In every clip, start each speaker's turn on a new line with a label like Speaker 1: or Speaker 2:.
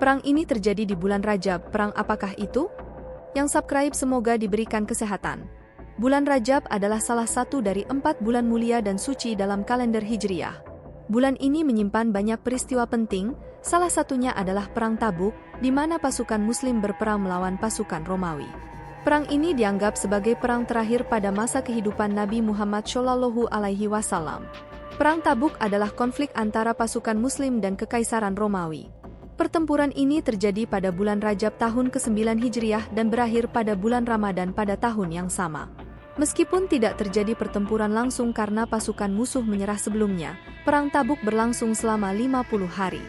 Speaker 1: Perang ini terjadi di bulan Rajab. Perang apakah itu? Yang subscribe semoga diberikan kesehatan. Bulan Rajab adalah salah satu dari 4 bulan mulia dan suci dalam kalender Hijriah. Bulan ini menyimpan banyak peristiwa penting, salah satunya adalah Perang Tabuk, di mana pasukan Muslim berperang melawan pasukan Romawi. Perang ini dianggap sebagai perang terakhir pada masa kehidupan Nabi Muhammad SAW. Perang Tabuk adalah konflik antara pasukan Muslim dan Kekaisaran Romawi. Pertempuran ini terjadi pada bulan Rajab tahun ke-9 Hijriah dan berakhir pada bulan Ramadan pada tahun yang sama. Meskipun tidak terjadi pertempuran langsung karena pasukan musuh menyerah sebelumnya, Perang Tabuk berlangsung selama 50 hari.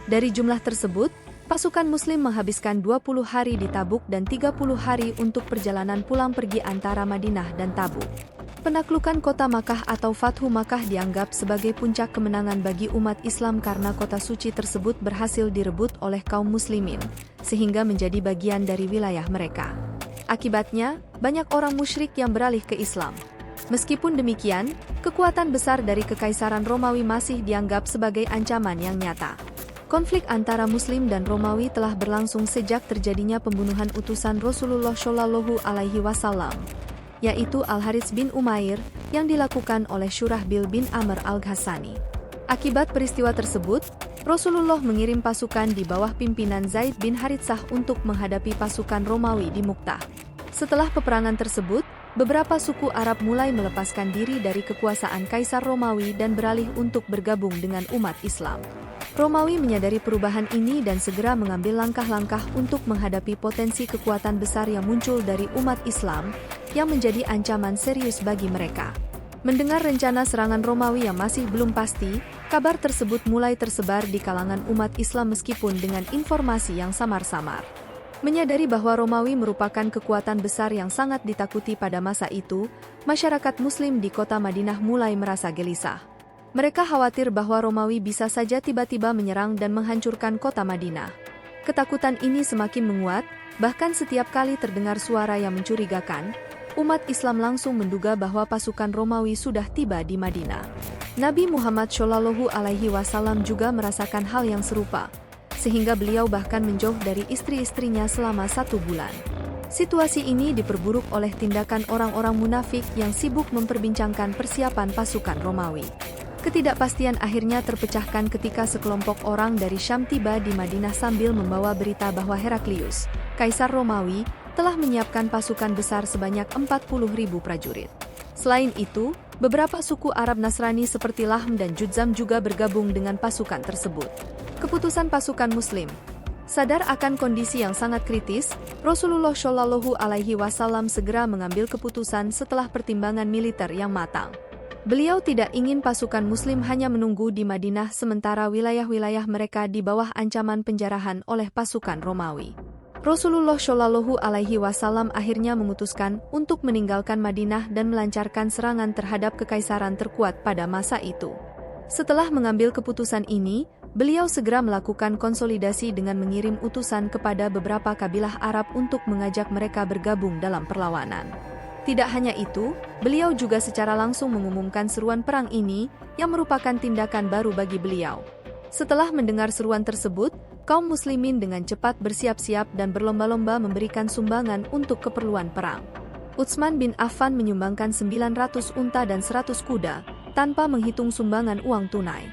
Speaker 1: Dari jumlah tersebut, pasukan Muslim menghabiskan 20 hari di Tabuk dan 30 hari untuk perjalanan pulang pergi antara Madinah dan Tabuk. Penaklukan kota Makkah atau Fathu Makkah dianggap sebagai puncak kemenangan bagi umat Islam karena kota suci tersebut berhasil direbut oleh kaum muslimin, sehingga menjadi bagian dari wilayah mereka. Akibatnya, banyak orang musyrik yang beralih ke Islam. Meskipun demikian, kekuatan besar dari Kekaisaran Romawi masih dianggap sebagai ancaman yang nyata. Konflik antara Muslim dan Romawi telah berlangsung sejak terjadinya pembunuhan utusan Rasulullah SAW, yaitu Al-Harits bin Umair, yang dilakukan oleh Syurahbil bin Amr al-Ghassani. Akibat peristiwa tersebut, Rasulullah mengirim pasukan di bawah pimpinan Zaid bin Haritsah untuk menghadapi pasukan Romawi di Mu'tah. Setelah peperangan tersebut, beberapa suku Arab mulai melepaskan diri dari kekuasaan Kaisar Romawi dan beralih untuk bergabung dengan umat Islam. Romawi menyadari perubahan ini dan segera mengambil langkah-langkah untuk menghadapi potensi kekuatan besar yang muncul dari umat Islam, yang menjadi ancaman serius bagi mereka. Mendengar rencana serangan Romawi yang masih belum pasti, kabar tersebut mulai tersebar di kalangan umat Islam meskipun dengan informasi yang samar-samar. Menyadari bahwa Romawi merupakan kekuatan besar yang sangat ditakuti pada masa itu, masyarakat Muslim di kota Madinah mulai merasa gelisah. Mereka khawatir bahwa Romawi bisa saja tiba-tiba menyerang dan menghancurkan kota Madinah. Ketakutan ini semakin menguat, bahkan setiap kali terdengar suara yang mencurigakan, umat Islam langsung menduga bahwa pasukan Romawi sudah tiba di Madinah. Nabi Muhammad SAW juga merasakan hal yang serupa, sehingga beliau bahkan menjauh dari istri-istrinya selama 1 bulan. Situasi ini diperburuk oleh tindakan orang-orang munafik yang sibuk memperbincangkan persiapan pasukan Romawi. Ketidakpastian akhirnya terpecahkan ketika sekelompok orang dari Syam tiba di Madinah sambil membawa berita bahwa Heraklius, Kaisar Romawi, telah menyiapkan pasukan besar sebanyak 40.000 prajurit. Selain itu, beberapa suku Arab Nasrani seperti Lahm dan Judzam juga bergabung dengan pasukan tersebut. Keputusan pasukan Muslim. Sadar akan kondisi yang sangat kritis, Rasulullah SAW segera mengambil keputusan setelah pertimbangan militer yang matang. Beliau tidak ingin pasukan Muslim hanya menunggu di Madinah sementara wilayah-wilayah mereka di bawah ancaman penjarahan oleh pasukan Romawi. Rasulullah SAW akhirnya memutuskan untuk meninggalkan Madinah dan melancarkan serangan terhadap kekaisaran terkuat pada masa itu. Setelah mengambil keputusan ini, beliau segera melakukan konsolidasi dengan mengirim utusan kepada beberapa kabilah Arab untuk mengajak mereka bergabung dalam perlawanan. Tidak hanya itu, beliau juga secara langsung mengumumkan seruan perang ini, yang merupakan tindakan baru bagi beliau. Setelah mendengar seruan tersebut, kaum muslimin dengan cepat bersiap-siap dan berlomba-lomba memberikan sumbangan untuk keperluan perang. Utsman bin Affan menyumbangkan 900 unta dan 100 kuda, tanpa menghitung sumbangan uang tunai.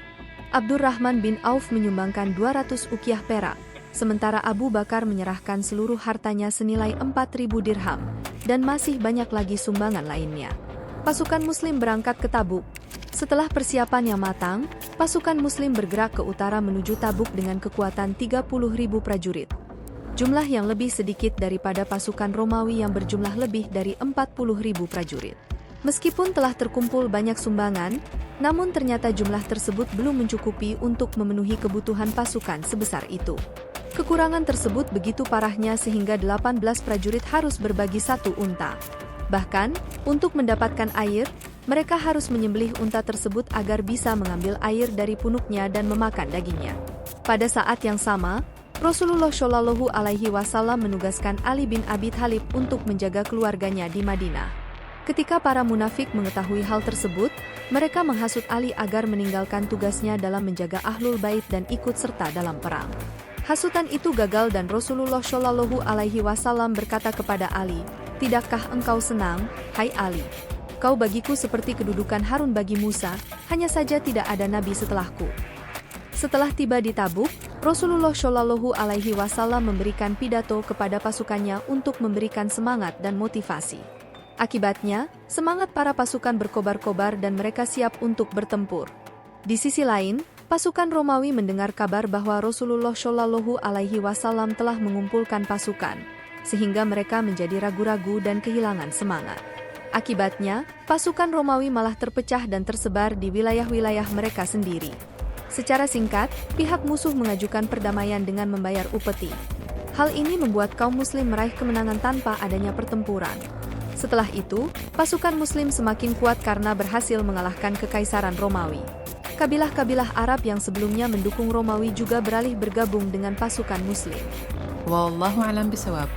Speaker 1: Abdurrahman bin Auf menyumbangkan 200 ukiah perak, sementara Abu Bakar menyerahkan seluruh hartanya senilai 4.000 dirham, dan masih banyak lagi sumbangan lainnya. Pasukan Muslim berangkat ke Tabuk. Setelah persiapan yang matang, pasukan Muslim bergerak ke utara menuju Tabuk dengan kekuatan 30.000 prajurit. Jumlah yang lebih sedikit daripada pasukan Romawi yang berjumlah lebih dari 40.000 prajurit. Meskipun telah terkumpul banyak sumbangan, namun ternyata jumlah tersebut belum mencukupi untuk memenuhi kebutuhan pasukan sebesar itu. Kekurangan tersebut begitu parahnya sehingga 18 prajurit harus berbagi 1 unta. Bahkan, untuk mendapatkan air, mereka harus menyembelih unta tersebut agar bisa mengambil air dari punuknya dan memakan dagingnya. Pada saat yang sama, Rasulullah SAW menugaskan Ali bin Abi Thalib untuk menjaga keluarganya di Madinah. Ketika para munafik mengetahui hal tersebut, mereka menghasut Ali agar meninggalkan tugasnya dalam menjaga Ahlul Bait dan ikut serta dalam perang. Hasutan itu gagal dan Rasulullah Shallallahu Alaihi Wasallam berkata kepada Ali, "Tidakkah engkau senang, hai Ali? Kau bagiku seperti kedudukan Harun bagi Musa, hanya saja tidak ada nabi setelahku." Setelah tiba di Tabuk, Rasulullah Shallallahu Alaihi Wasallam memberikan pidato kepada pasukannya untuk memberikan semangat dan motivasi. Akibatnya, semangat para pasukan berkobar-kobar dan mereka siap untuk bertempur. Di sisi lain, pasukan Romawi mendengar kabar bahwa Rasulullah Shallallahu Alaihi Wasallam telah mengumpulkan pasukan, sehingga mereka menjadi ragu-ragu dan kehilangan semangat. Akibatnya, pasukan Romawi malah terpecah dan tersebar di wilayah-wilayah mereka sendiri. Secara singkat, pihak musuh mengajukan perdamaian dengan membayar upeti. Hal ini membuat kaum muslim meraih kemenangan tanpa adanya pertempuran. Setelah itu, pasukan muslim semakin kuat karena berhasil mengalahkan kekaisaran Romawi. Kabilah-kabilah Arab yang sebelumnya mendukung Romawi juga beralih bergabung dengan pasukan muslim.
Speaker 2: Wallahu a'lam bishawab.